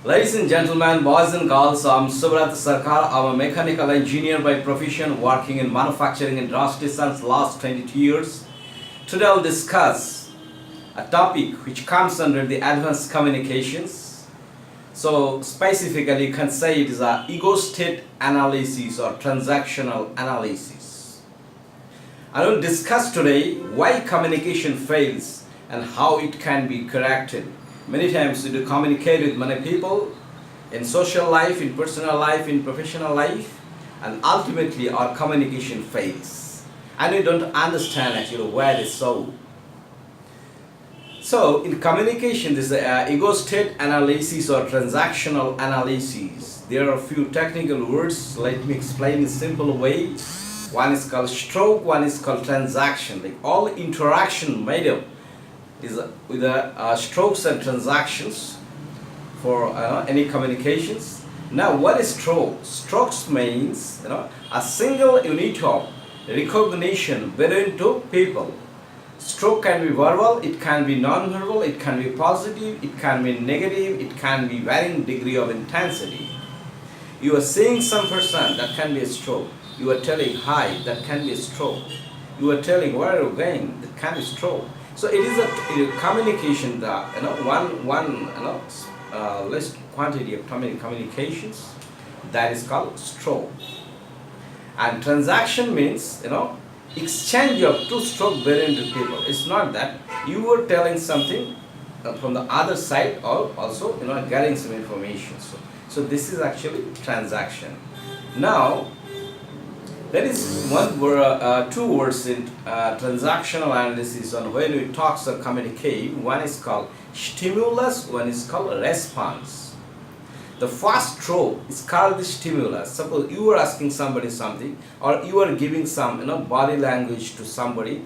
Ladies and gentlemen, boys and girls, I'm Subrat Sarkar. I'm a mechanical engineer by profession working in manufacturing industry since last 22 years. Today I'll discuss a topic which comes under the advanced communications. So specifically you can say it is a ego state analysis or transactional analysis. I will discuss today why communication fails and how it can be corrected. Many times we do communicate with many people in social life, in personal life, in professional life, and ultimately our communication fails. And we don't understand actually why it is so. So in communication, this ego state analysis or transactional analysis. There are a few technical words. Let me explain in a simple way. One is called stroke, one is called transaction. Like all interaction made up is with strokes and transactions for any communications. Now, what is stroke? Strokes means a single unit of recognition between two people. Stroke can be verbal, it can be non-verbal, it can be positive, it can be negative, it can be varying degree of intensity. You are seeing some person, that can be a stroke. You are telling hi, that can be a stroke. You are telling where are you going, that can be stroke. So it is a communication that one less quantity of communications that is called stroke. And transaction means exchange of two stroke between two people. It's not that you were telling something from the other side or also getting some information. So this is actually transaction. Now there is two words in transactional analysis on when we talk or communicate. One is called stimulus, one is called response. The first stroke is called the stimulus. Suppose you are asking somebody something or you are giving some body language to somebody,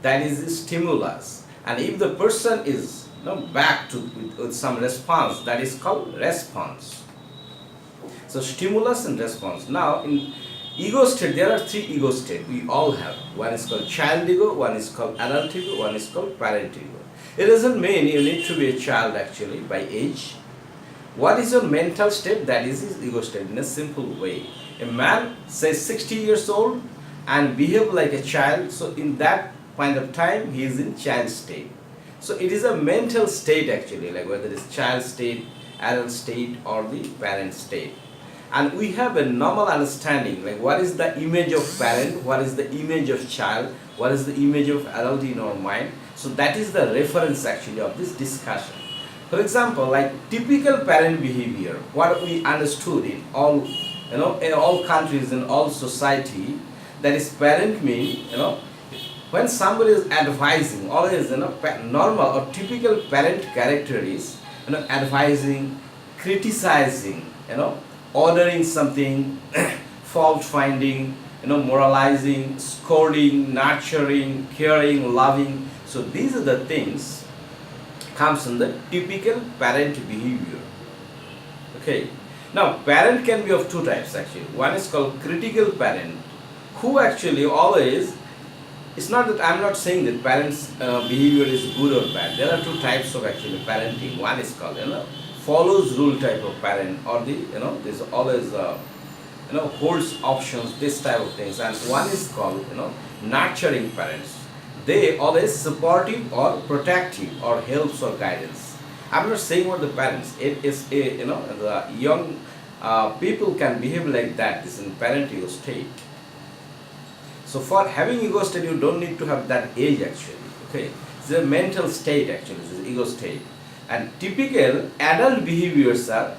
that is the stimulus. And if the person is back with some response, that is called response. So stimulus and response. Now in ego state, there are three ego states we all have. One is called child ego, one is called adult ego, one is called parent ego. It doesn't mean you need to be a child actually by age. What is your mental state? That is his ego state in a simple way. A man says 60 years old and behave like a child, so in that point of time he is in child state. So it is a mental state actually, like whether it is child state, adult state or the parent state. And we have a normal understanding, like what is the image of parent, what is the image of child, what is the image of adult in our mind. So that is the reference actually of this discussion. For example, like typical parent behavior, what we understood in all, in all countries, in all society, that is parent mean, when somebody is advising, always, normal or typical parent character is, advising, criticizing, ordering something, fault finding, moralizing, scolding, nurturing, caring, loving. So these are the things comes in the typical parent behavior. Okay. Now parent can be of two types actually. One is called critical parent, who actually always, it's not that I'm not saying that parents' behavior is good or bad. There are two types of actually parenting. One is called follows rule type of parent, or the there's always holds options, this type of things. And one is called nurturing parents. They always supportive or protective or helps or guidance. I'm not saying what the parents, it is the young people can behave like that. This is in parent ego state. So for having ego state, you don't need to have that age actually. Okay, it's a mental state actually. This is ego state. And typical adult behaviors are,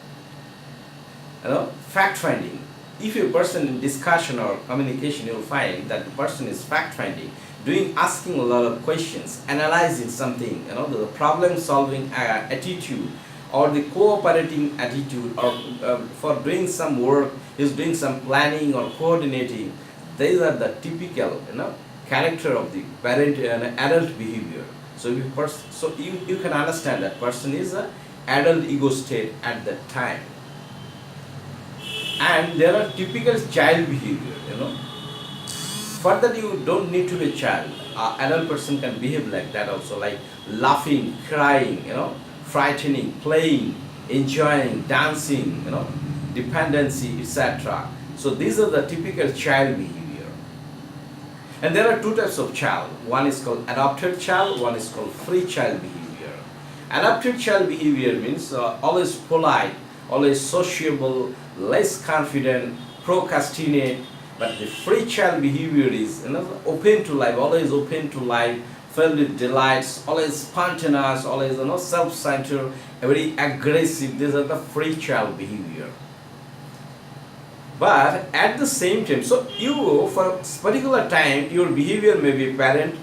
fact finding. If a person in discussion or communication, you will find that the person is fact finding, asking a lot of questions, analyzing something, the problem solving attitude, or the cooperating attitude, or for doing some work, he's doing some planning or coordinating. These are the typical, character of the parent and adult behavior. So you can understand that person is an adult ego state at that time. And there are typical child behavior, For that you don't need to be a child. Adult person can behave like that also, like laughing, crying, frightening, playing, enjoying, dancing, dependency, etc. So these are the typical child behavior. And there are two types of child. One is called adopted child, one is called free child behavior. Adopted child behavior means always polite, always sociable, less confident, procrastinate. But the free child behavior is open to life, always open to life, filled with delights, always spontaneous, always self-centered, very aggressive. These are the free child behavior. But at the same time, so you for a particular time, your behavior may be parent,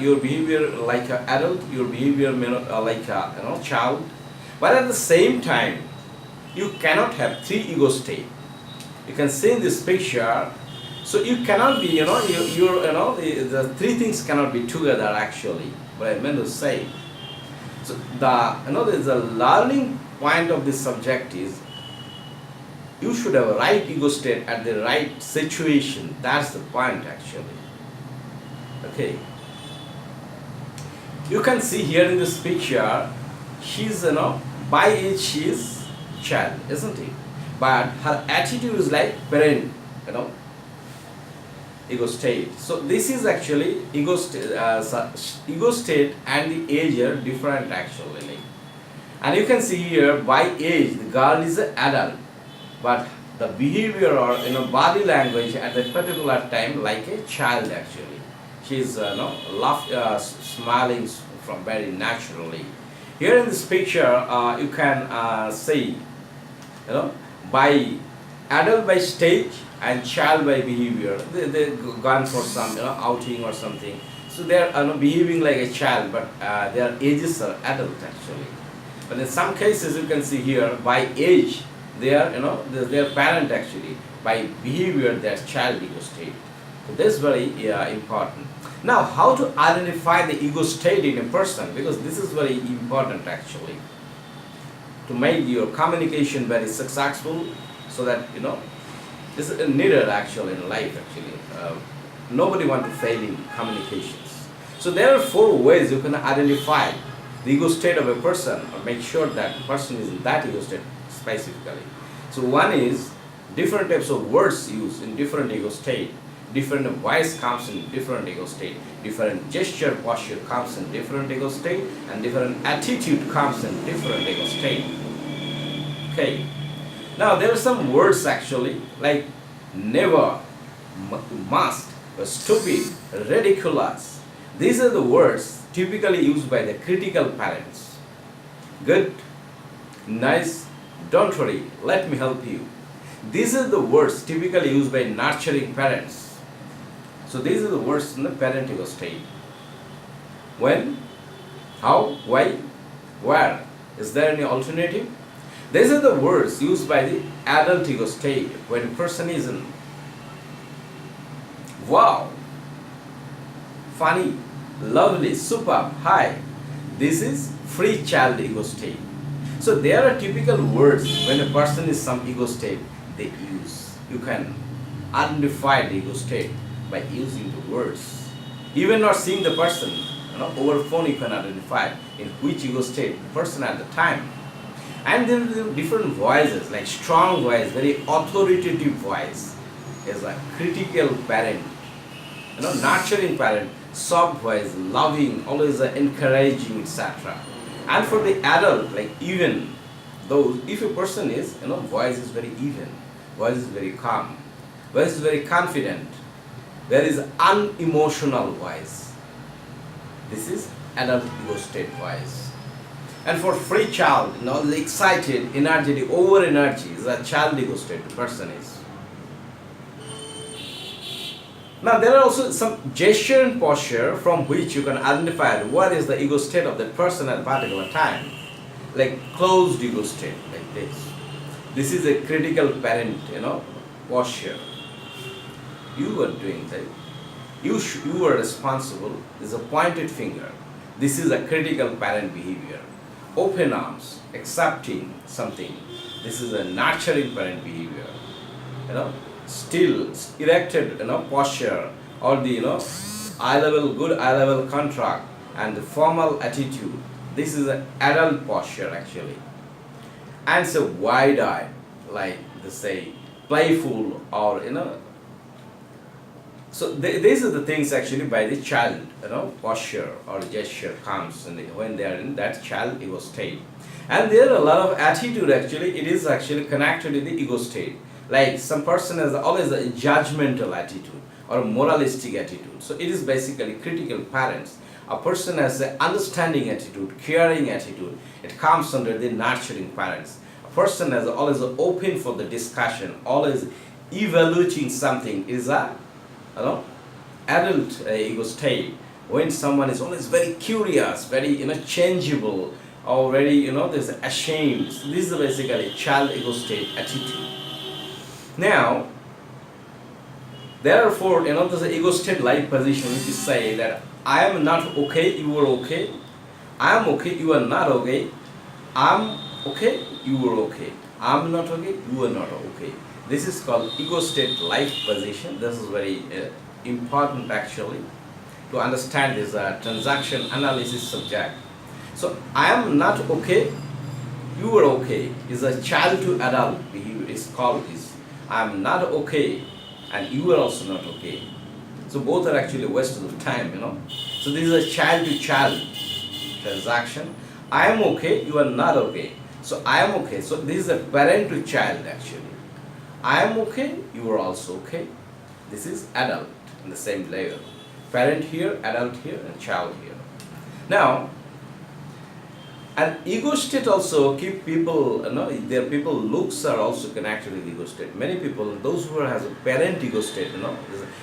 your behavior like an adult, your behavior may not like a child. But at the same time, you cannot have three ego state. You can see in this picture. So you cannot be, the three things cannot be together actually. But I meant to say. So the learning point of this subject is you should have a right ego state at the right situation. That's the point actually. Okay. You can see here in this picture, she's by age she is child, isn't it? But her attitude is like parent, ego state. So this is actually ego state and the age are different actually. And you can see here by age the girl is an adult, but the behavior or body language at that particular time like a child actually. She is smiling from very naturally. Here in this picture you can see by adult by stage and child by behavior. They gone for some outing or something. So they are behaving like a child, but their ages are adult actually. But in some cases you can see here by age they are their parent actually. By behavior they are child ego state. So this is very important. Now how to identify the ego state in a person, because this is very important actually to make your communication very successful, so that this is needed actually in life actually. Nobody wants to fail in communications. So there are 4 ways you can identify the ego state of a person or make sure that person is in that ego state specifically. So one is different types of words used in different ego state. Different voice comes in different ego state. Different gesture posture comes in different ego state, and different attitude comes in different ego state. Okay. Now there are some words actually like never, must, stupid, ridiculous. These are the words typically used by the critical parents. Good, nice, don't worry, let me help you. These are the words typically used by nurturing parents. So these are the words in the parent ego state. When, how, why, where. Is there any alternative? These are the words used by the adult ego state when a person is in wow, funny, lovely, superb, hi. This is free child ego state. So there are typical words when a person is some ego state they use. You can identify the ego state by using the words. Even not seeing the person, over phone you can identify in which ego state the person at the time. And there are different voices, like strong voice, very authoritative voice is a critical parent, nurturing parent, soft voice, loving, always encouraging, etc. And for the adult, like even those, if a person is, voice is very even, voice is very calm, voice is very confident, there is unemotional voice. This is adult ego state voice. And for free child, the excited, energetic, over energy is a child ego state the person is. Now there are also some gesture and posture from which you can identify what is the ego state of that person at a particular time. Like closed ego state, like this. This is a critical parent, posture. You are doing that. You are responsible. This is a pointed finger. This is a critical parent behavior. Open arms, accepting something. This is a nurturing parent behavior. Still erected, posture, or the eye level, good eye level contract, and the formal attitude. This is an adult posture actually. and so wide-eyed, like they say, playful, or so these are the things actually by the child, posture or gesture comes when they are in that child ego state. And there are a lot of attitude actually, it is actually connected with the ego state. Like some person has always a judgmental attitude or a moralistic attitude. So it is basically critical parents. A person has an understanding attitude, caring attitude. It comes under the nurturing parents. A person has always open for the discussion, always evaluating something is a adult ego state. When someone is always very curious, very changeable, or very there's ashamed. This is basically child ego state attitude. Now, therefore, there's an ego state like position which is say that I am not okay, you are okay. I am okay, you are not okay. I'm okay, you are okay. I'm not okay, you are not okay. This is called ego state like position. This is very important actually to understand this transaction analysis subject. So I am not okay, you are okay is a child to adult behavior is called this. I am not okay and you are also not okay. So both are actually waste of time, So this is a child to child transaction. I am okay, you are not okay. So I am okay. So this is a parent to child actually. I am okay, you are also okay. This is adult in the same layer. Parent here, adult here, and child here. Now, and ego state also keep people, their people looks are also connected with ego state. Many people, those who has a parent ego state,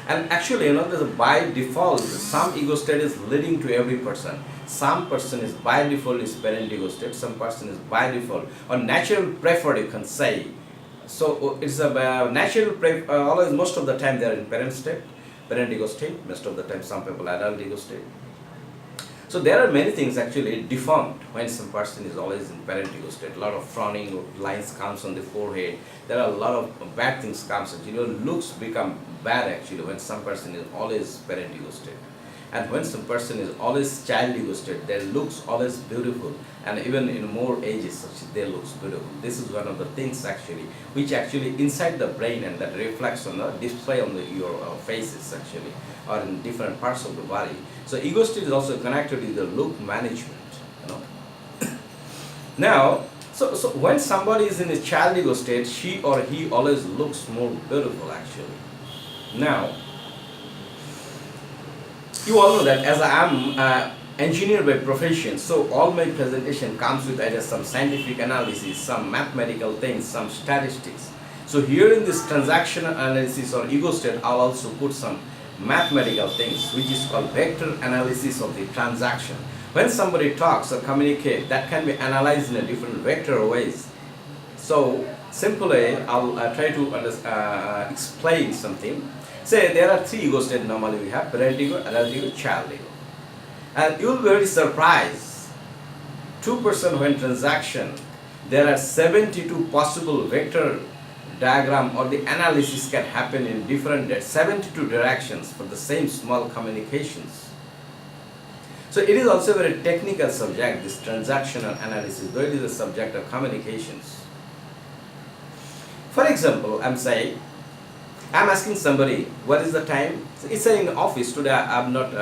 and actually, there's a by default, some ego state is leading to every person. Some person is by default is parent ego state, some person is by default, or natural preferred you can say. So it's a natural, always most of the time they are in parent state, parent ego state, most of the time some people adult ego state. So there are many things actually deformed when some person is always in parent ego state. A lot of frowning lines comes on the forehead. There are a lot of bad things comes. Looks become bad actually when some person is always parent ego state. And when some person is always child ego state, their looks always beautiful. And even in more ages, they looks beautiful. This is one of the things actually, which actually inside the brain and that reflects on the display on your faces actually, or in different parts of the body. So ego state is also connected with the look management, Now, so when somebody is in a child ego state, she or he always looks more beautiful actually. Now, you all know that as I am engineer by profession, so all my presentation comes with either some scientific analysis, some mathematical things, some statistics. So here in this transaction analysis or ego state, I'll also put some mathematical things, which is called vector analysis of the transaction. When somebody talks or communicates, that can be analyzed in a different vector ways. So simply, I'll try to explain something. Say there are three ego states normally we have: parent ego, adult ego, child ego. And you'll be very surprised. 2% when transaction, there are 72 possible vector diagram or the analysis can happen in different 72 directions for the same small communications. So it is also a very technical subject, this transactional analysis, though it is a subject of communications. For example, I'm asking somebody, what is the time? So it's in the office today. I'm not,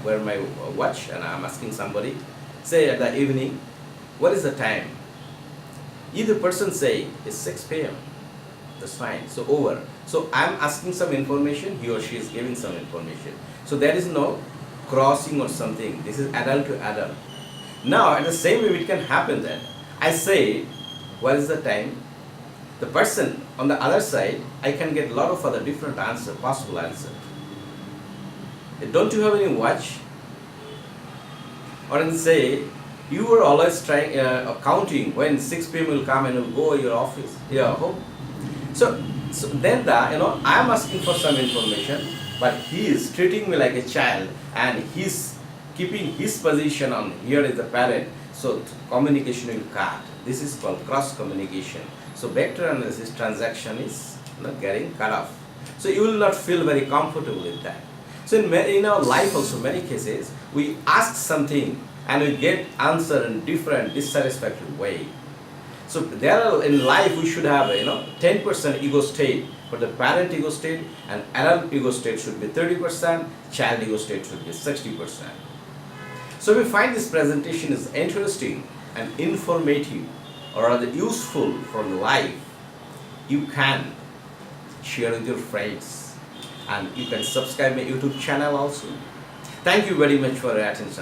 wear my watch, and I'm asking somebody, say at the evening, what is the time? Either person say it's 6 p.m. That's fine. So over. So I'm asking some information. He or she is giving some information. So there is no crossing or something. This is adult to adult. Now at the same way it can happen that I say, what is the time? The person on the other side, I can get a lot of other different answer, possible answer. Don't you have any watch? Or I say, you were always trying counting when 6 p.m. will come and will go to your office, your home. So then I am asking for some information, but he is treating me like a child, and he's keeping his position on here is the parent. So communication will cut. This is called cross communication. So vector analysis transaction is getting cut off. So you will not feel very comfortable with that. So in our life also, many cases, we ask something and we get answer in different dissatisfactory way. So there are, in life we should have 10% ego state for the parent ego state, and adult ego state should be 30%, child ego state should be 60%. So if you find this presentation is interesting and informative or rather useful for life, you can share with your friends and you can subscribe my YouTube channel also. Thank you very much for your attention.